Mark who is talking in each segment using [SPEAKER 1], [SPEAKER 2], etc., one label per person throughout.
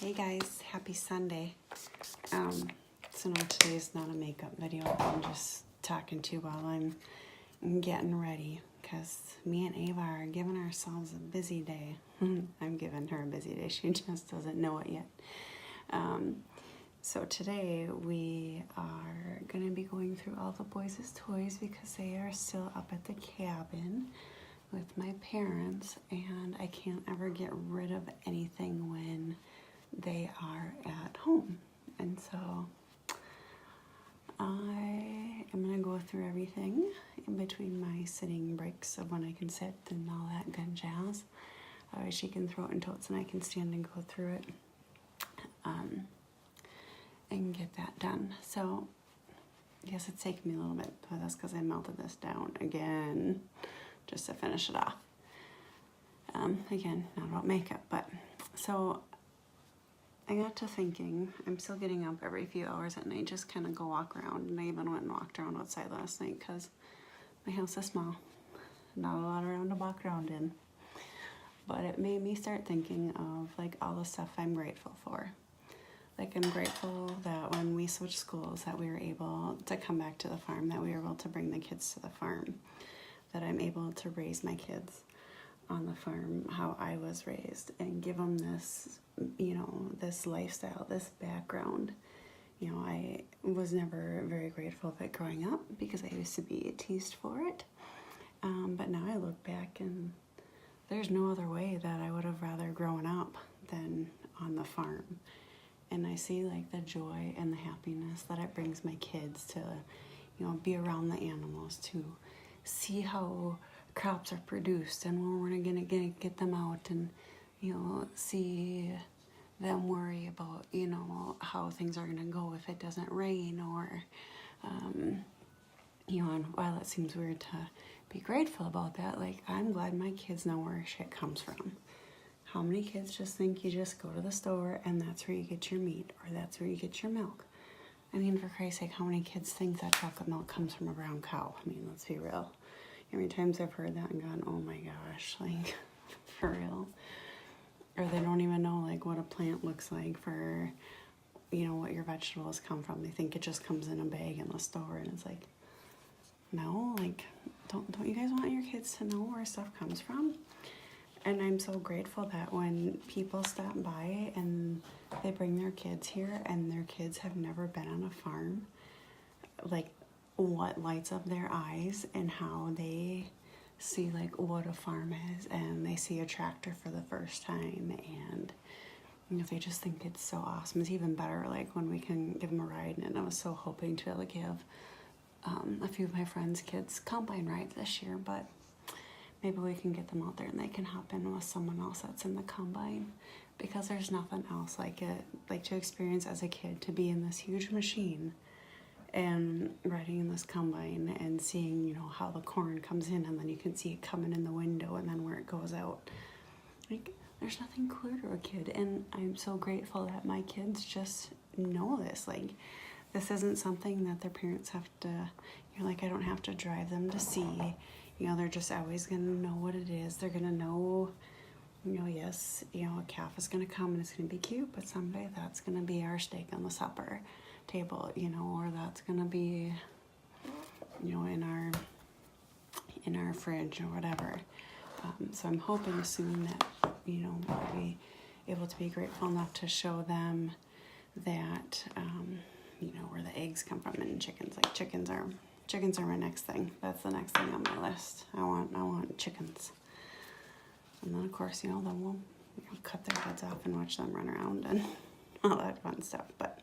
[SPEAKER 1] Hey guys, happy Sunday. So no, today's not a makeup video. I'm just talking to you while I'm getting ready because me and Ava are giving ourselves a busy day. I'm giving her a busy day. She just doesn't know it yet. So today we are going to be going through all the boys' toys because they are still up at the cabin with my parents, and I can't ever get rid of anything when they are at home. And so I am going to go through everything in between my sitting breaks of when I can sit and all that good jazz. She can throw it in totes and I can stand and go through it and get that done. So yes, it's taken me a little bit, but that's because I melted this down again just to finish it off. Again, not about makeup, but so I got to thinking, I'm still getting up every few hours at night, just kind of go walk around, and I even went and walked around outside last night because my house is small, not a lot around to walk around in. But it made me start thinking of like all the stuff I'm grateful for. Like I'm grateful that when we switched schools that we were able to come back to the farm, that we were able to bring the kids to the farm, that I'm able to raise my kids on the farm how I was raised and give them this, this lifestyle, this background. I was never very grateful of it growing up because I used to be teased for it. But now I look back and there's no other way that I would have rather grown up than on the farm. And I see like the joy and the happiness that it brings my kids to, be around the animals, to see how crops are produced and when we're gonna get them out, and see them worry about how things are gonna go if it doesn't rain, or and while it seems weird to be grateful about that, like I'm glad my kids know where shit comes from. How many kids just think you just go to the store and that's where you get your meat, or that's where you get your milk? I mean, for Christ's sake, how many kids think that chocolate milk comes from a brown cow? I mean, let's be real. How many times I've heard that and gone, oh my gosh, like, for real? Or they don't even know, like, what a plant looks like for, what your vegetables come from. They think it just comes in a bag in the store, and it's like, no, like, don't you guys want your kids to know where stuff comes from? And I'm so grateful that when people stop by and they bring their kids here and their kids have never been on a farm, like what lights up their eyes and how they see like what a farm is, and they see a tractor for the first time, and they just think it's so awesome. It's even better like when we can give them a ride, and I was so hoping to be able to give a few of my friends' kids combine rides this year, but maybe we can get them out there and they can hop in with someone else that's in the combine, because there's nothing else like it, like to experience as a kid, to be in this huge machine and riding in this combine and seeing, how the corn comes in and then you can see it coming in the window and then where it goes out. Like, there's nothing cooler to a kid, and I'm so grateful that my kids just know this. Like, this isn't something that their parents have to, I don't have to drive them to see. They're just always going to know what it is. They're going to know, yes, a calf is going to come and it's going to be cute, but someday that's going to be our steak on the supper table, or that's going to be, in our fridge or whatever. So I'm hoping soon that, we'll be able to be grateful enough to show them that, where the eggs come from, and chickens. Like chickens are my next thing. That's the next thing on my list. I want chickens. And then of course, then we'll cut their heads off and watch them run around and all that fun stuff. But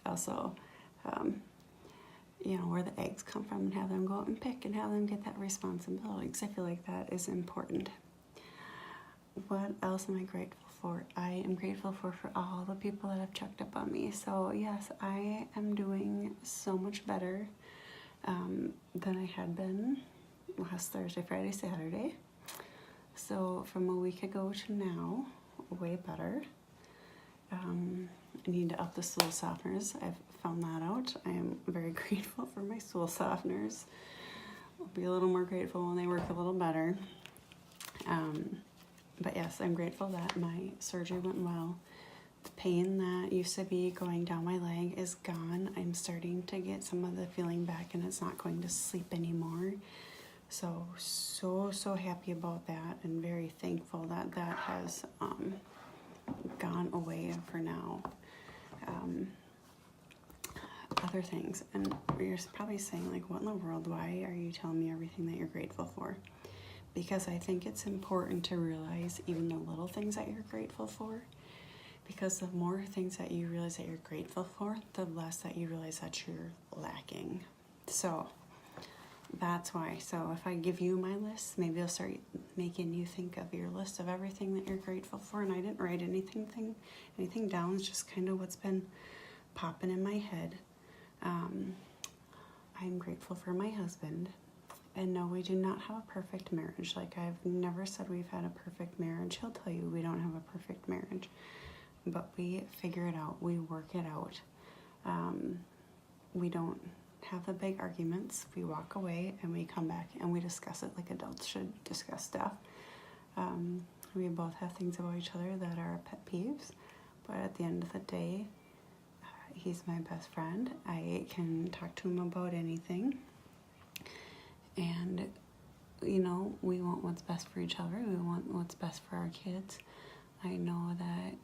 [SPEAKER 1] also, where the eggs come from, and have them go out and pick and have them get that responsibility, because I feel like that is important. What else am I grateful for? I am grateful for all the people that have checked up on me. So yes, I am doing so much better than I had been last Thursday, Friday, Saturday. So from a week ago to now, way better. I need to up the stool softeners. I've found that out. I am very grateful for my stool softeners. I'll be a little more grateful when they work a little better. But yes, I'm grateful that my surgery went well, The pain that used to be going down my leg is gone. I'm starting to get some of the feeling back, and it's not going to sleep anymore. So happy about that, and very thankful that that has gone away for now. Other things, and you're probably saying, like, what in the world, why are you telling me everything that you're grateful for? Because I think it's important to realize even the little things that you're grateful for, because the more things that you realize that you're grateful for, the less that you realize that you're lacking. So that's why. So if I give you my list, maybe I'll start making you think of your list of everything that you're grateful for. And I didn't write anything down. It's just kind of what's been popping in my head. I'm grateful for my husband. And no, we do not have a perfect marriage. Like, I've never said we've had a perfect marriage. He'll tell you we don't have a perfect marriage. But we figure it out. We work it out. We don't have the big arguments. We walk away and we come back and we discuss it like adults should discuss stuff. We both have things about each other that are pet peeves. But at the end of the day, he's my best friend. I can talk to him about anything. And, you know, we want what's best for each other. We want what's best for our kids. I know that,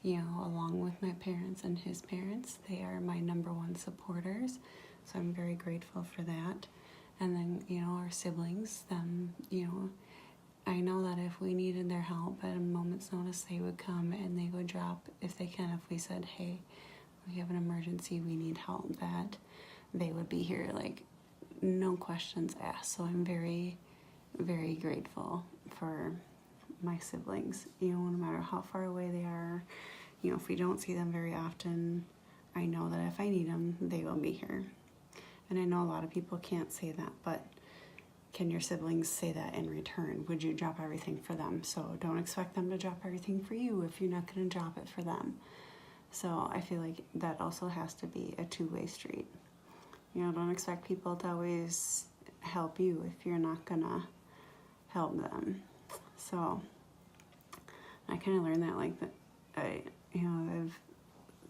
[SPEAKER 1] you know, along with my parents and his parents, they are my number one supporters. So I'm very grateful for that. And then, you know, our siblings, you know, I know that if we needed their help at a moment's notice, they would come and they would drop, if they can, if we said, hey, we have an emergency, we need help, that they would be here, like, no questions asked. So I'm very, very grateful for my siblings. You know, no matter how far away they are, you know, if we don't see them very often, I know that if I need them, they will be here. And I know a lot of people can't say that, but can your siblings say that in return? Would you drop everything for them? So don't expect them to drop everything for you if you're not going to drop it for them. So I feel like that also has to be a two-way street. You know, don't expect people to always help you if you're not gonna help them. So I kind of learned that, like, that I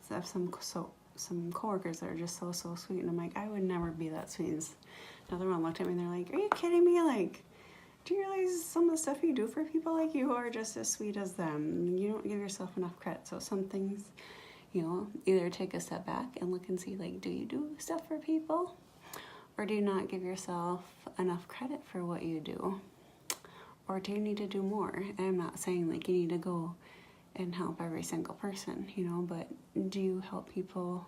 [SPEAKER 1] have some coworkers that are just so sweet, and I'm like, I would never be that sweet. And another one looked at me and they're like, are you kidding me? Like, do you realize some of the stuff you do for people? Like, you are just as sweet as them. You don't give yourself enough credit. So some things, you know, either take a step back and look and see, like, do you do stuff for people? Or do you not give yourself enough credit for what you do? Or do you need to do more? And I'm not saying, like, you need to go and help every single person, you know, but do you help people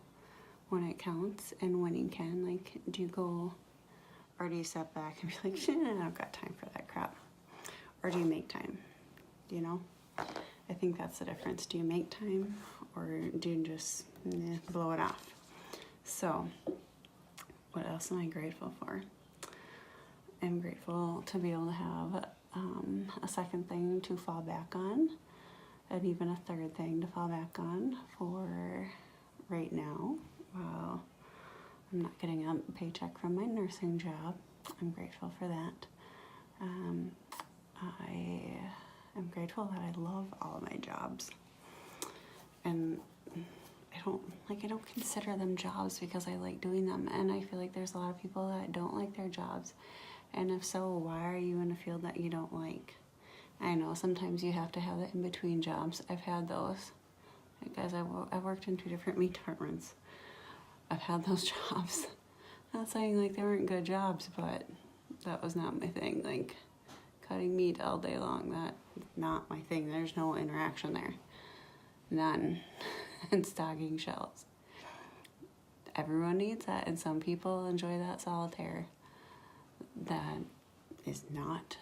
[SPEAKER 1] when it counts and when you can? Like, do you go, or do you step back and be like, shit, I don't got time for that crap? Or do you make time, you know? I think that's the difference. Do you make time, or do you just blow it off? So, what else am I grateful for? I'm grateful to be able to have a second thing to fall back on, and even a third thing to fall back on for right now. While I'm not getting a paycheck from my nursing job, I'm grateful for that. I'm grateful that I love all of my jobs, and I don't consider them jobs because I like doing them, and I feel like there's a lot of people that don't like their jobs, and if so, why are you in a field that you don't like? I know sometimes you have to have the in-between jobs. I've had those, because I've worked in 2 different meat departments. I've had those jobs. Not saying like they weren't good jobs, but that was not my thing. Like, cutting meat all day long, that's not my thing. There's no interaction there. None. And stocking shelves. Everyone needs that, and some people enjoy that solitaire. That is not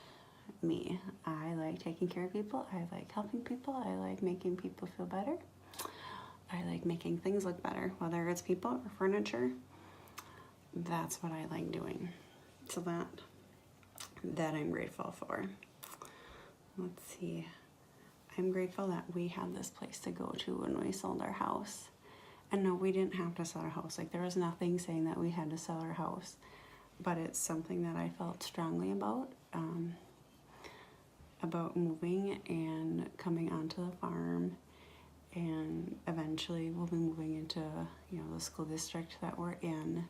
[SPEAKER 1] me. I like taking care of people. I like helping people. I like making people feel better. I like making things look better, whether it's people or furniture. That's what I like doing. So that I'm grateful for. Let's see. I'm grateful that we had this place to go to when we sold our house. And no, we didn't have to sell our house. Like, there was nothing saying that we had to sell our house. But it's something that I felt strongly about moving and coming onto the farm, and eventually we'll be moving into, the school district that we're in.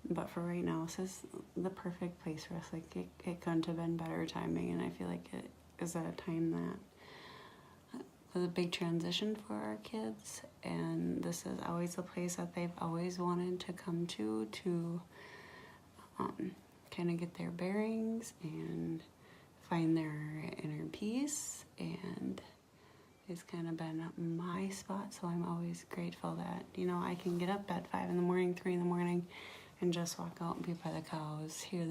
[SPEAKER 1] But for right now, this is the perfect place for us. Like, it couldn't have been better timing, and I feel like it is at a time that was a big transition for our kids, and this is always a place that they've always wanted to come to kind of get their bearings and find their inner peace, and it's kind of been my spot. So I'm always grateful that, I can get up at 5 in the morning, 3 in the morning, and just walk out and be by the cows, hear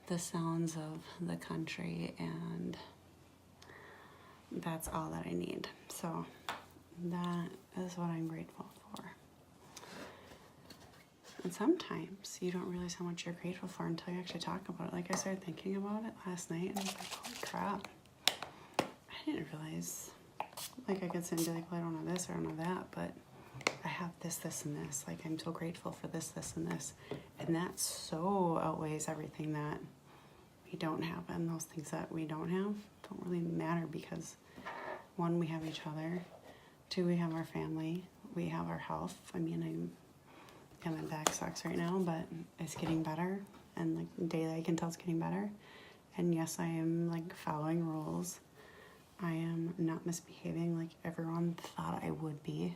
[SPEAKER 1] the sounds of the country, and that's all that I need. So that is what I'm grateful for. And sometimes you don't realize how much you're grateful for until you actually talk about it. Like, I started thinking about it last night, and I was like, holy crap. I didn't realize, like, I could sit and be like, well, I don't know this or I don't know that, but I have this, and this. Like, I'm so grateful for this, and this. And that so outweighs everything that we don't have. And those things that we don't have don't really matter because, 1, we have each other. 2, we have our family. We have our health. I mean, my back sucks right now, but it's getting better. And, like, daily I can tell it's getting better. And yes, I am, like, following rules. I am not misbehaving like everyone thought I would be.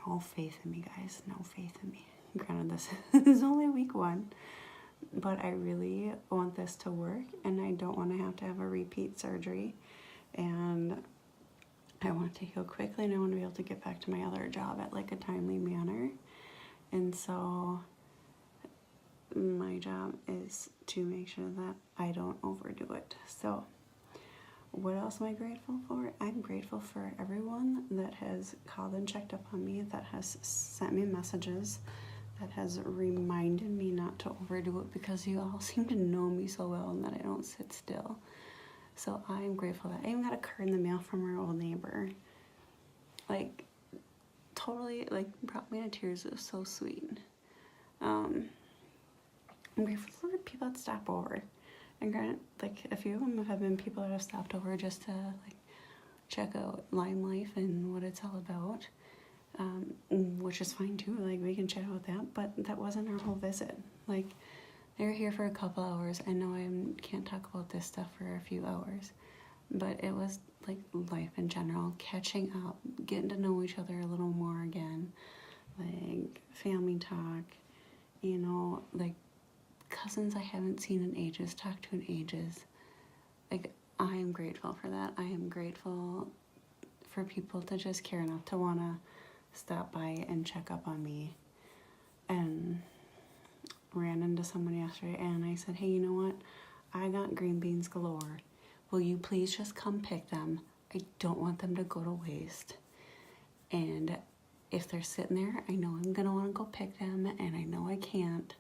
[SPEAKER 1] No faith in me, guys. No faith in me. Granted, this is only week 1, but I really want this to work, and I don't want to have a repeat surgery, and I want to heal quickly, and I want to be able to get back to my other job at, like, a timely manner. And so my job is to make sure that I don't overdo it. So what else am I grateful for? I'm grateful for everyone that has called and checked up on me, that has sent me messages, that has reminded me not to overdo it, because you all seem to know me so well and that I don't sit still. So I'm grateful that I even got a card in the mail from our old neighbor. Like, totally, like, brought me to tears. It was so sweet. I'm grateful for people that stop over. And granted, like, a few of them have been people that have stopped over just to, like, check out Lime Life and what it's all about, which is fine too. Like, we can chat about that, but that wasn't our whole visit. Like, they were here for a couple hours. I know I can't talk about this stuff for a few hours, but it was, like, life in general, catching up, getting to know each other a little more again, like, family talk, like, cousins I haven't seen in ages, talked to in ages. Like, I am grateful for that. I am grateful for people to just care enough to want to stop by and check up on me. And ran into someone yesterday, and I said, hey, you know what? I got green beans galore. Will you please just come pick them? I don't want them to go to waste. And if they're sitting there, I know I'm going to want to go pick them, and I know I can't.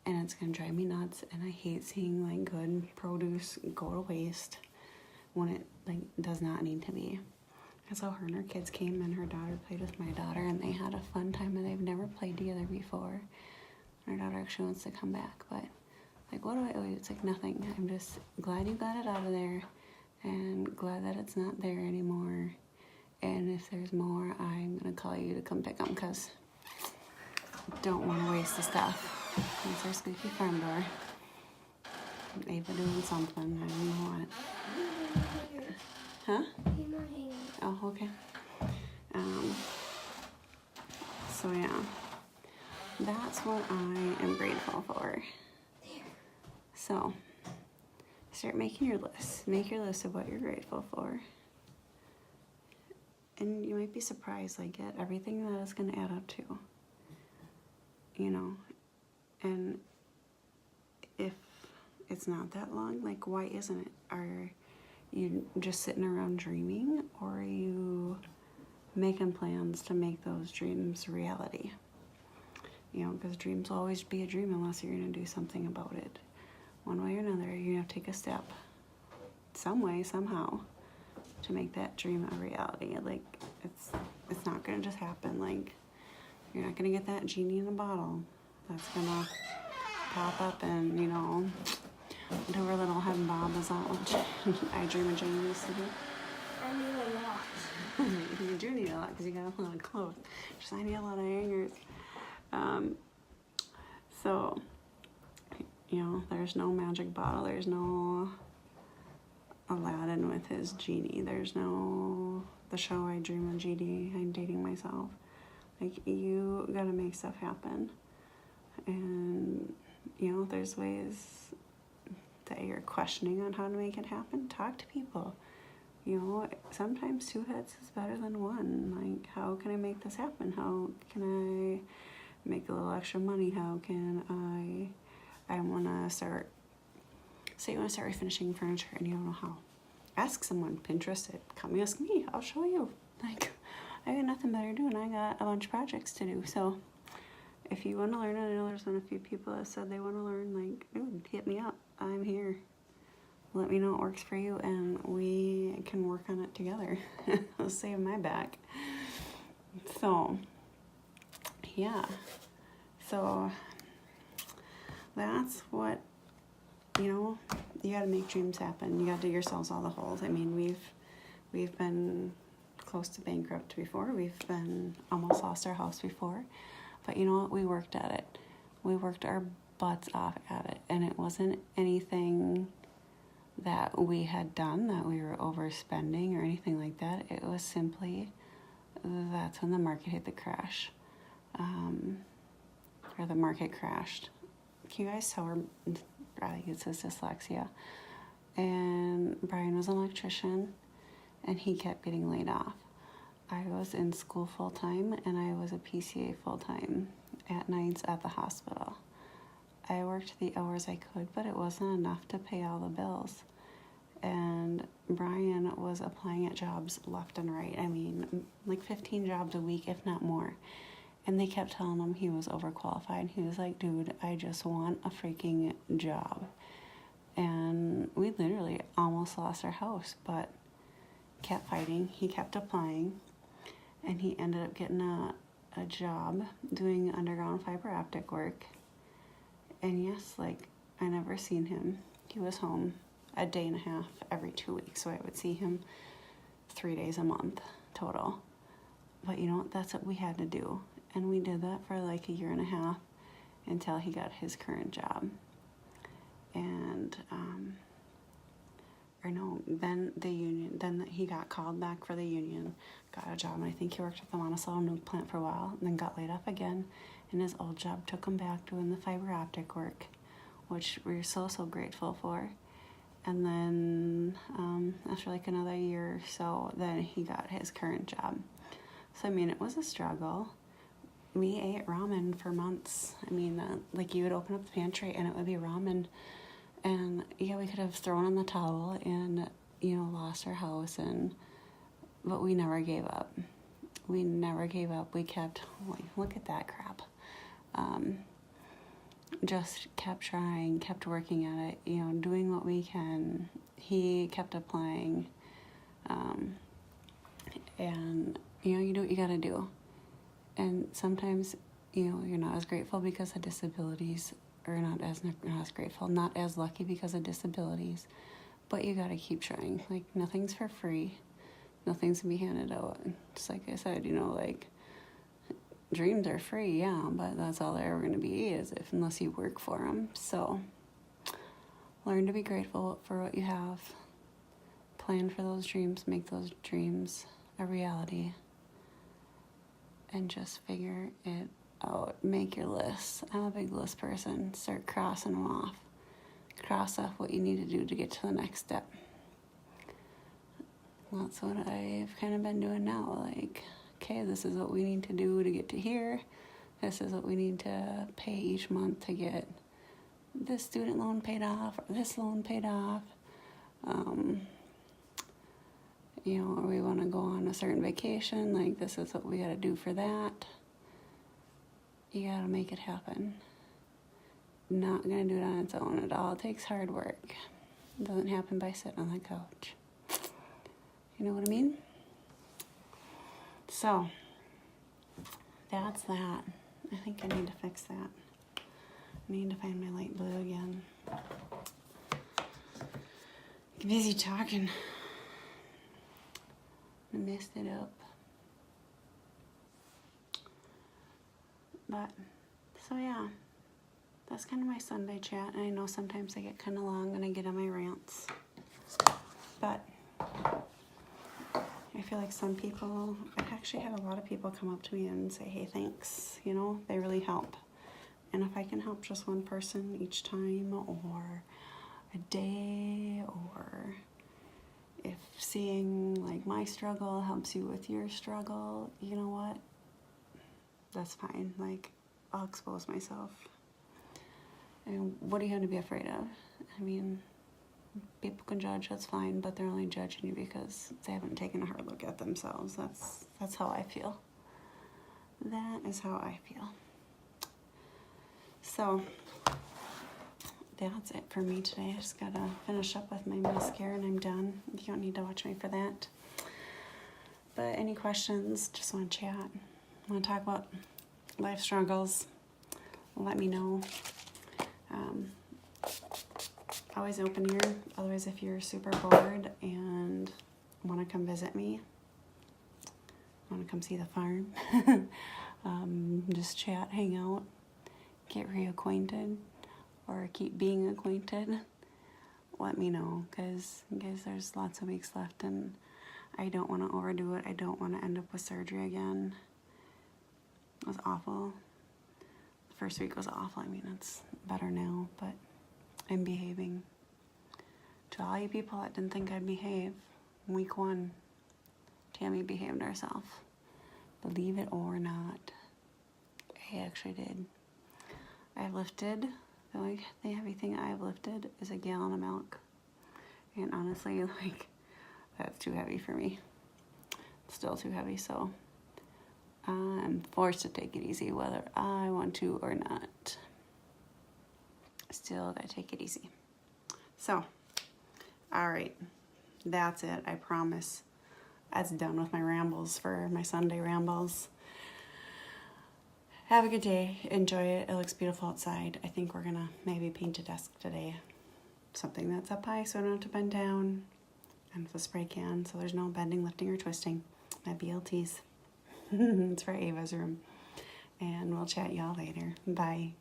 [SPEAKER 1] And it's going to drive me nuts, and I hate seeing, like, good produce go to waste when it, like, does not need to be. And so her and her kids came, and her daughter played with my daughter, and they had a fun time, and they've never played together before. Her daughter actually wants to come back, but, like, what do I owe you? It's like nothing. I'm just glad you got it out of there, and glad that it's not there anymore. And if there's more, I'm going to call you to come pick them, because I don't want to waste the stuff. That's our squeaky farm door. Ava doing something. I don't know what. Huh? Oh, okay. So yeah, that's what I am grateful for. So start making your list. Make your list of what you're grateful for. And you might be surprised, like, at everything that it's going to add up to. And if it's not that long, like, why isn't it? Are you just sitting around dreaming, or are you making plans to make those dreams reality? Because dreams will always be a dream unless you're going to do something about it. One way or another, you're going to have to take a step, some way, somehow, to make that dream a reality. Like, it's not going to just happen. Like, you're not going to get that genie in a bottle that's going to pop up and, do her little head bob. Is that what I Dream of Jane used to do?
[SPEAKER 2] I mean, a lot.
[SPEAKER 1] You do need a lot because you got a lot of clothes. Just I need a lot of hangers. So, you know, there's no magic bottle. There's no Aladdin with his genie. There's no the show I Dream of Genie. I'm dating myself. Like, you gotta make stuff happen. And, you know, there's ways that you're questioning on how to make it happen. Talk to people. You know, sometimes two heads is better than one. Like, how can I make this happen? How can I make a little extra money? How can I want to start, say you want to start refinishing furniture and you don't know how. Ask someone, Pinterest it, come ask me, I'll show you. Like, I got nothing better to do and I got a bunch of projects to do. So if you want to learn, I know there's been a few people that said they want to learn, like, dude, hit me up, I'm here. Let me know what works for you and we can work on it together. I'll save my back. So, yeah. So, that's what, you know, you gotta make dreams happen. You gotta dig yourselves all the holes. I mean, we've been close to bankrupt before. We've been almost lost our house before. But you know what? We worked at it. We worked our butts off at it. And it wasn't anything that we had done, that we were overspending or anything like that. It was simply, that's when the market hit the crash. Or the market crashed. Can you guys tell Riley gets his dyslexia? And Brian was an electrician and he kept getting laid off. I was in school full-time and I was a PCA full-time at nights at the hospital. I worked the hours I could, but it wasn't enough to pay all the bills. And Brian was applying at jobs left and right. I mean, like 15 jobs a week, if not more. And they kept telling him he was overqualified. He was like, dude, I just want a freaking job. And we literally almost lost our house, but kept fighting. He kept applying. And he ended up getting a job doing underground fiber optic work. And yes, like, I never seen him. He was home a day and a half every 2 weeks. So I would see him 3 days a month total. But you know what? That's what we had to do. And we did that for like a year and a half until he got his current job. And, then he got called back for the union, got a job, and I think he worked at the Monticello nuke plant for a while, and then got laid off again. And his old job took him back doing the fiber optic work, which we're so grateful for. And then after like another year or so, then he got his current job. So I mean, it was a struggle. We ate ramen for months. I mean, like, you would open up the pantry and it would be ramen. And yeah, we could have thrown in the towel and, you know, lost our house, but we never gave up. We never gave up. We kept, like, look at that crap. Just kept trying, kept working at it, you know, doing what we can. He kept applying. And, you know, you do what you gotta do. And sometimes, you know, you're not as grateful because of disabilities, or not as grateful, not as lucky because of disabilities, but you gotta keep trying. Like, nothing's for free. Nothing's gonna be handed out. Just like I said, you know, like, dreams are free, yeah, but that's all they're ever gonna be, unless you work for them. So, learn to be grateful for what you have. Plan for those dreams, make those dreams a reality. And just figure it out. Make your lists. I'm a big list person. Start crossing them off. Cross off what you need to do to get to the next step. That's what I've kind of been doing now. Like, okay, this is what we need to do to get to here. This is what we need to pay each month to get this student loan paid off, or this loan paid off. You know, or we want to go on a certain vacation, like, this is what we got to do for that. You got to make it happen. Not going to do it on its own. It all takes hard work. It doesn't happen by sitting on the couch. You know what I mean? So, that's that. I think I need to fix that. I need to find my light blue again. Busy talking. I messed it up. But, so yeah, that's kind of my Sunday chat. And I know sometimes I get kind of long and I get on my rants. But I feel like some people, I actually had a lot of people come up to me and say, hey, thanks. You know, they really help. And if I can help just one person each time, or a day, or if seeing like my struggle helps you with your struggle, you know what? That's fine. Like, I'll expose myself. And what do you have to be afraid of? I mean, people can judge, that's fine, but they're only judging you because they haven't taken a hard look at themselves. That's how I feel. That is how I feel. So, that's it for me today. I just gotta finish up with my mascara and I'm done. You don't need to watch me for that. But any questions, just want to chat, want to talk about life struggles, let me know. Always open ear. Otherwise, if you're super bored and want to come visit me, want to come see the farm, just chat, hang out, get reacquainted, or keep being acquainted, let me know, because guys, there's lots of weeks left and I don't want to overdo it. I don't want to end up with surgery again. It was awful. The first week was awful. I mean, it's better now, but I'm behaving. To all you people that didn't think I'd behave, week 1, Tammy behaved herself. Believe it or not, I actually did. I've lifted, the only heavy thing I've lifted is a gallon of milk. And honestly, like, that's too heavy for me. It's still too heavy, so I'm forced to take it easy whether I want to or not. Still gotta take it easy. So, all right, that's it. I promise. That's done with my rambles for my Sunday rambles. Have a good day. Enjoy it. It looks beautiful outside. I think we're gonna maybe paint a desk today. Something that's up high so I don't have to bend down. And with a spray can so there's no bending, lifting, or twisting. My BLTs. It's for Ava's room. And we'll chat y'all later. Bye.